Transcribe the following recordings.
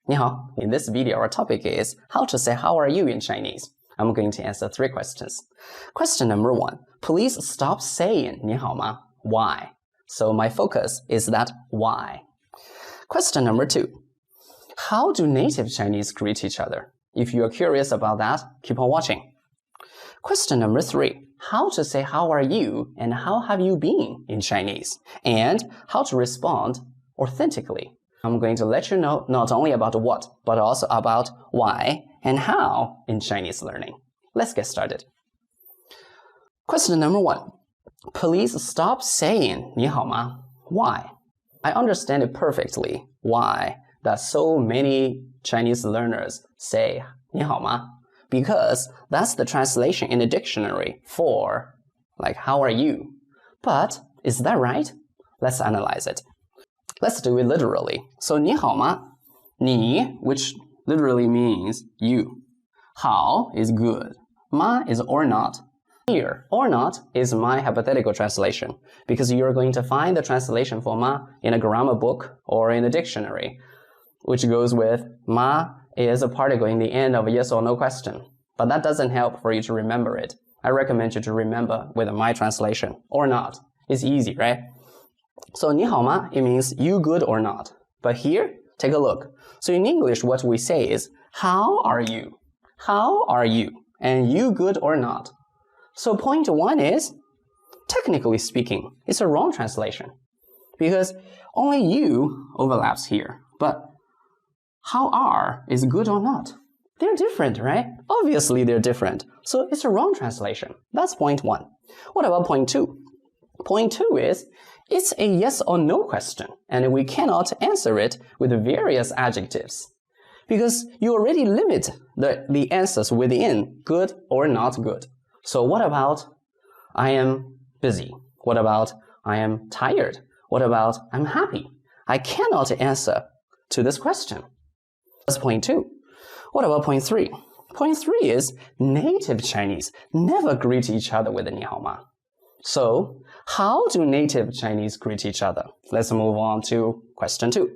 你好. In this video, our topic is how to say how are you in Chinese. I'm going to answer 3 questions. Question number 1. Please stop saying 你好吗? Why? So my focus is that why. Question number 2. How do native Chinese greet each other? If you are curious about that, keep on watching. Question number 3. How to say how are you and how have you been in Chinese? And how to respond authentically. I'm going to let you know not only about what, but also about why and how in Chinese learning. Let's get started. Question number 1. Please stop saying 你好吗? Why? I understand it perfectly why that so many Chinese learners say 你好吗? Because that's the translation in the dictionary for like how are you? But is that right? Let's analyze it. Let's do it literally. So 你好吗? 你, which literally means you. 好 is good. 吗 is or not. Here, or not is my hypothetical translation because you're going to find the translation for ma in a grammar book or in a dictionary, which goes with ma is a particle in the end of a yes or no question. But that doesn't help for you to remember it. I recommend you to remember with my translation, or not. It's easy, right? So 你好吗? It means you good or not. But here, take a look. So in English, what we say is, how are you? How are you? And you good or not? So point 1 is, technically speaking, it's a wrong translation. Because only you overlaps here. But how are is good or not? They're different, right? Obviously they're different. So it's a wrong translation. That's point 1. What about point 2? Point 2 is, it's a yes or no question, and we cannot answer it with various adjectives. Because you already limit the answers within good or not good. So what about I am busy? What about I am tired? What about I'm happy? I cannot answer to this question. That's point 2. What about point 3? Point 3 is native Chinese never greet each other with 你好吗? So, how do native Chinese greet each other? Let's move on to question 2.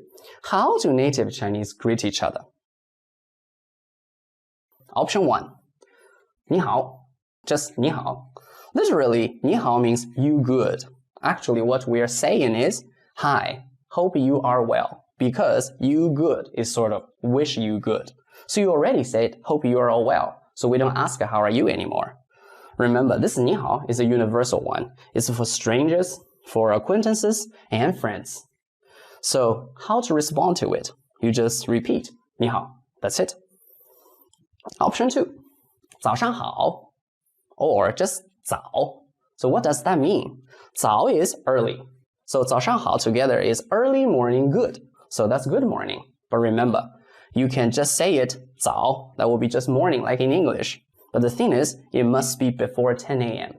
How do native Chinese greet each other? Option 1. 你好. Just 你好. Literally, 你好 means you good. Actually, what we are saying is, hi, hope you are well. Because you good is sort of wish you good. So you already said, hope you are all well. So we don't ask how are you anymore. Remember, this 你好 is a universal one. It's for strangers, for acquaintances, and friends. So how to respond to it? You just repeat 你好. That's it. Option 2. 早上好. Or just 早. So what does that mean? 早 is early. So 早上好 together is early morning good. So that's good morning. But remember, you can just say it 早. That will be just morning like in English. But the thing is, it must be before 10 a.m.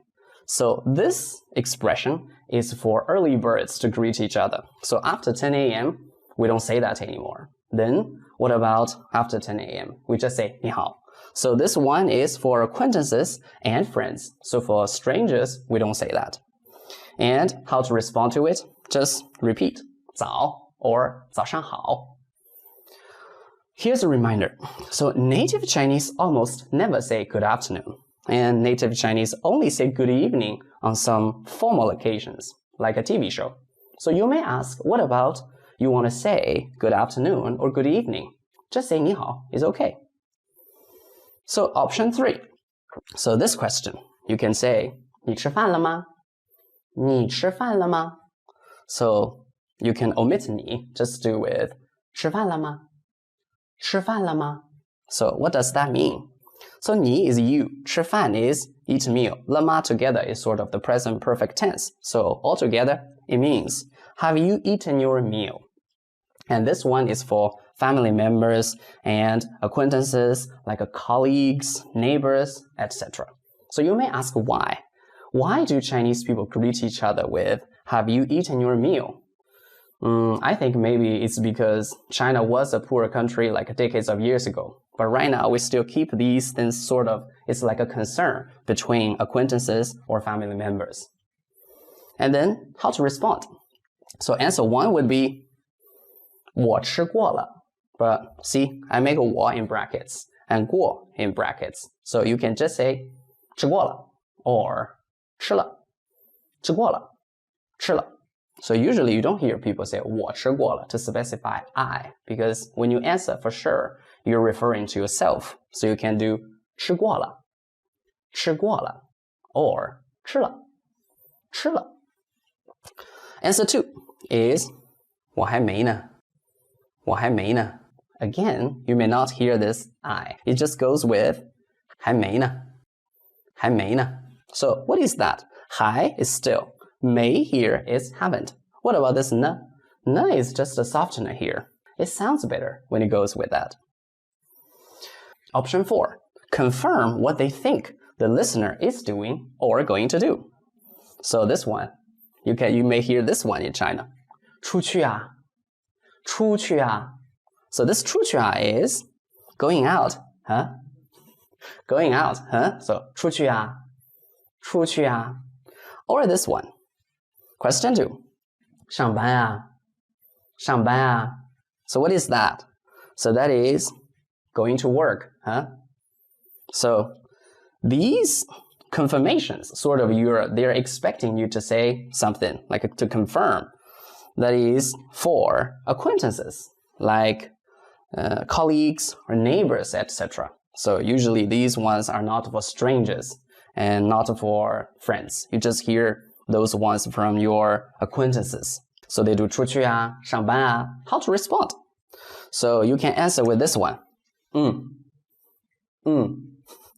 So this expression is for early birds to greet each other. So after 10 a.m., we don't say that anymore. Then what about after 10 a.m.? We just say 你好. So this one is for acquaintances and friends. So for strangers, we don't say that. And how to respond to it? Just repeat 早 or 早上好. Here's a reminder. So native Chinese almost never say good afternoon. And native Chinese only say good evening on some formal occasions, like a TV show. So you may ask, what about you want to say good afternoon or good evening? Just say 你好 is okay. So option 3. So this question, you can say 你吃饭了吗? 你吃饭了吗? So you can omit 你, just do with 吃饭了吗? 吃饭了吗? So what does that mean? So 你 is you, 吃饭 is eat meal, 了吗 together is sort of the present perfect tense. So altogether, it means have you eaten your meal? And this one is for family members and acquaintances like colleagues, neighbors, etc. So you may ask why. Why do Chinese people greet each other with have you eaten your meal? I think maybe it's because China was a poor country like decades of years ago. But right now, we still keep these things sort of, it's like a concern between acquaintances or family members. And then, how to respond? So answer 1 would be 我吃过了. But see, I make a 我 in brackets and 过 in brackets. So you can just say 吃过了 or 吃了吃过了吃了 So usually you don't hear people say 我吃过了 to specify I, because when you answer for sure, you're referring to yourself. So you can do 吃过了吃过了 or 吃了吃了 Answer 2 is 我还没呢我还没呢 Again, you may not hear this I. It just goes with 还没呢还没呢 So what is that? 还 is still. May here is haven't. What about this 呢? 呢 is just a softener here. It sounds better when it goes with that. Option 4. Confirm what they think the listener is doing or going to do. So this one, you may hear this one in China. 出去啊出去啊 So this 出去啊 is going out, huh? Going out, huh? So 出去啊出去啊 Or this one. Question 2. 上班啊上班啊 So what is that? So that is going to work, huh? So these confirmations, sort of they're expecting you to say something, like to confirm. That is for acquaintances, like colleagues or neighbors, etc. So usually these ones are not for strangers and not for friends. You just hear those ones from your acquaintances. So they do 出去啊上班啊 How to respond? So you can answer with this one.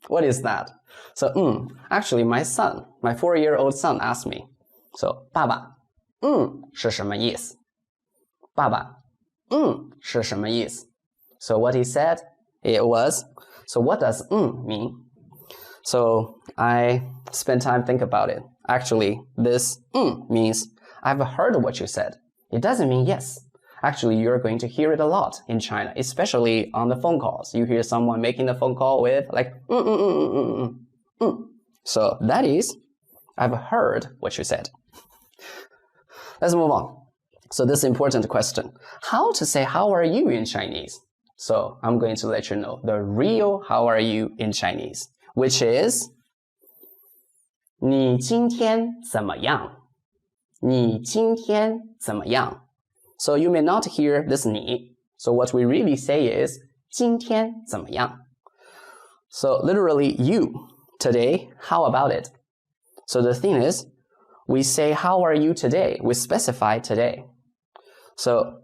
What is that? So actually my 4-year-old son asked me. So 爸爸是什么意思爸爸是什么意思 So what he said, it was, so what does mean? So I spent time think about it. Actually, this means I've heard what you said. It doesn't mean yes. Actually, you're going to hear it a lot in China, especially on the phone calls. You hear someone making the phone call with like So that is, I've heard what you said. Let's move on. So this important question. How to say how are you in Chinese? So I'm going to let you know the real how are you in Chinese, which is 你今天怎么样你今天怎么样 So you may not hear this 你 So what we really say is 今天怎么样 So literally you, today, how about it? So the thing is, we say how are you today? We specify today. So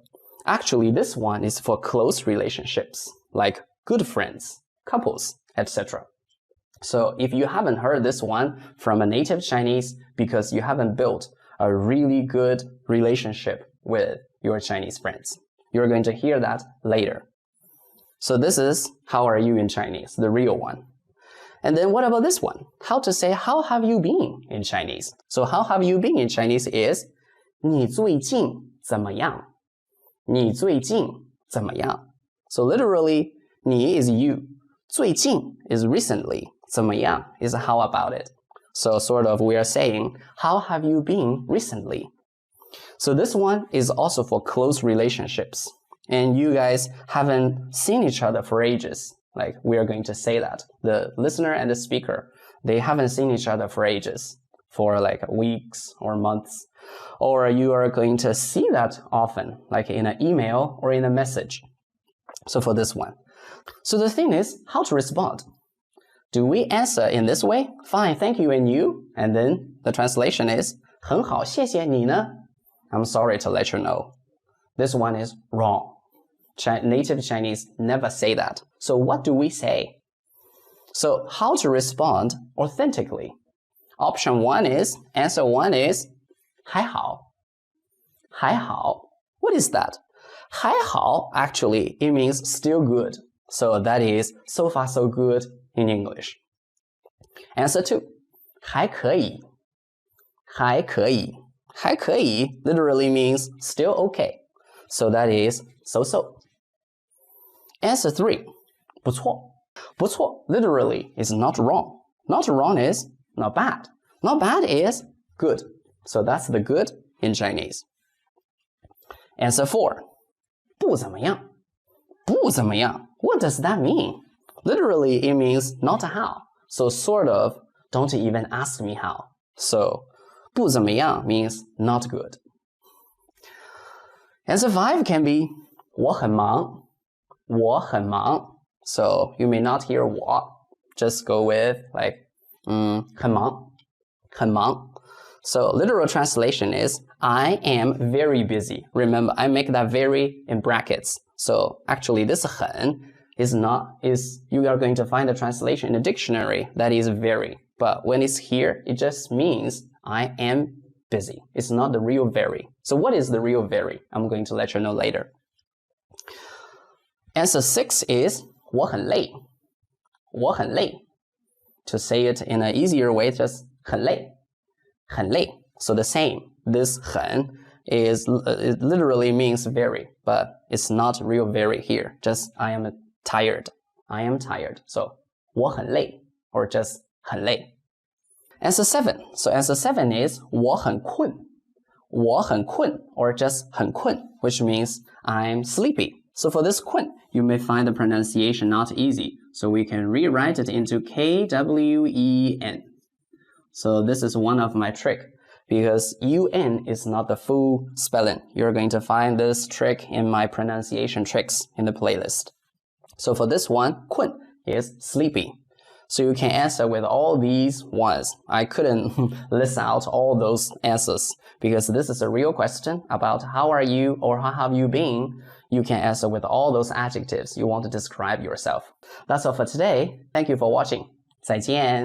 actually this one is for close relationships, like good friends, couples, etc. So if you haven't heard this one from a native Chinese because you haven't built a really good relationship with your Chinese friends, you're going to hear that later. So this is how are you in Chinese, the real one. And then what about this one? How to say how have you been in Chinese? So how have you been in Chinese is 你最近怎么样你最近怎么样 So literally, 你 is you. 最近 is recently. 怎么样 is how about it. So sort of we are saying, how have you been recently? So this one is also for close relationships. And you guys haven't seen each other for ages. Like we are going to say that. The listener and the speaker, they haven't seen each other for ages. For like weeks or months. Or you are going to see that often, like in an email or in a message. So for this one. So the thing is, how to respond? Do we answer in this way? Fine, thank you, and you? And then the translation is 很好，谢谢你呢 I'm sorry to let you know. This one is wrong. Native Chinese never say that. So what do we say? So how to respond authentically? Option 1 is, answer 1 is 还好还好 What is that? 还好 actually, it means still good. So that is so far so good in English. Answer 2. 还可以还可以还可以 literally means still okay. So that is so-so. Answer 3. 不错不错 literally is not wrong. Not wrong is not bad. Not bad is good. So that's the good in Chinese. Answer 4. 不怎么样不怎么样. What does that mean? Literally, it means not how. So sort of, don't even ask me how. So 不怎么样 means not good. Answer 5 can be 我很忙. 我很忙. So you may not hear 我. Just go with like 很忙. 很忙. So literal translation is I am very busy. Remember, I make that very in brackets. So actually this 很 is you are going to find a translation in a dictionary that is very. But when it's here, it just means I am busy. It's not the real very. So what is the real very? I'm going to let you know later. Answer 6 is 我很累. 我很累. To say it in an easier way, just 很累. 很累. So the same. This 很 it literally means very, but it's not real very here. Just I am tired. I am tired. So 我很累 or just 很累. Answer 7. So answer 7 is 我很困. 我很困 or just 很困, which means I'm sleepy. So for this 困, you may find the pronunciation not easy. So we can rewrite it into K-W-E-N. So this is one of my trick because UN is not the full spelling. You're going to find this trick in my pronunciation tricks in the playlist. So for this one, 困 is sleepy. So you can answer with all these ones. I couldn't list out all those answers because this is a real question about how are you or how have you been. You can answer with all those adjectives you want to describe yourself. That's all for today. Thank you for watching. 再见.